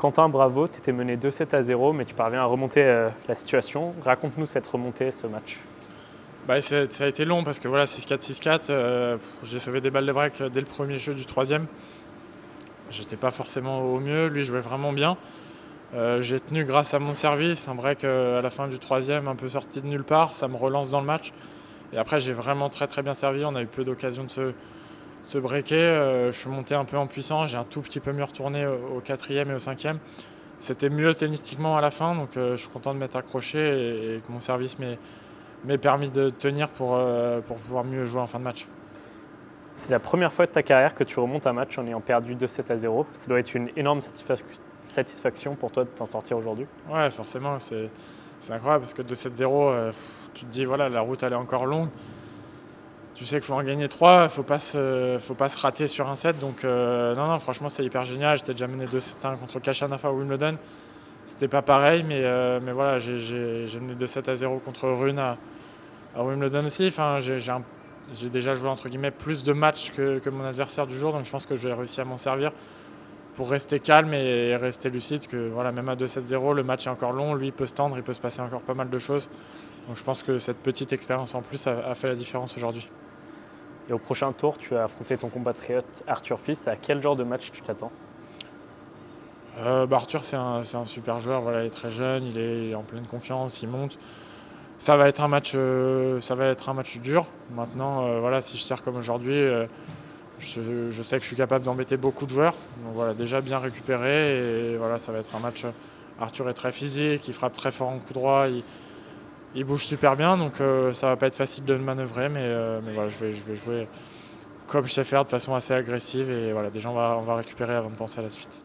Quentin, bravo, tu étais mené 2-7-0, mais tu parviens à remonter la situation. Raconte-nous cette remontée, ce match. Bah, ça a été long parce que voilà, 6-4, 6-4, j'ai sauvé des balles de break dès le premier jeu du troisième. J'étais pas forcément au mieux, lui jouait vraiment bien. J'ai tenu grâce à mon service, un break à la fin du troisième, un peu sorti de nulle part, ça me relance dans le match. Et après, j'ai vraiment très bien servi, on a eu peu d'occasions de se breaker. Je suis monté un peu en puissance, j'ai un tout petit peu mieux retourné au quatrième et au cinquième. C'était mieux tennistiquement à la fin, donc je suis content de m'être accroché et que mon service m'ait permis de tenir pour pouvoir mieux jouer en fin de match. C'est la première fois de ta carrière que tu remontes un match en ayant perdu 2-7-0. Ça doit être une énorme satisfaction pour toi de t'en sortir aujourd'hui. Ouais, forcément, c'est incroyable parce que 2-7-0, tu te dis, voilà, la route elle est encore longue. Tu sais qu'il faut en gagner 3, faut pas se rater sur un set. Donc non, franchement, c'est hyper génial. J'étais déjà mené 2-7-1 contre Khachanov à Wimbledon. C'était pas pareil, mais voilà, j'ai mené 2-7-0 contre Rune à Wimbledon aussi. Enfin, j'ai déjà joué entre guillemets plus de matchs que mon adversaire du jour, donc je pense que j'ai réussi à m'en servir pour rester calme et rester lucide. Que voilà, même à 2-7-0, le match est encore long, lui il peut se tendre, il peut se passer encore pas mal de choses. Donc je pense que cette petite expérience en plus a fait la différence aujourd'hui. Et au prochain tour, tu as affronté ton compatriote Arthur Fils. À quel genre de match tu t'attends? Arthur, c'est un super joueur, voilà, il est très jeune, il est en pleine confiance, il monte. Ça va être un match dur. Maintenant, voilà, si je sers comme aujourd'hui, je sais que je suis capable d'embêter beaucoup de joueurs. Donc voilà, déjà bien récupéré et voilà, ça va être un match. Arthur est très physique, il frappe très fort en coup droit, il bouge super bien, donc ça va pas être facile de le manœuvrer, mais voilà, je vais jouer comme je sais faire de façon assez agressive et voilà, déjà on va récupérer avant de penser à la suite.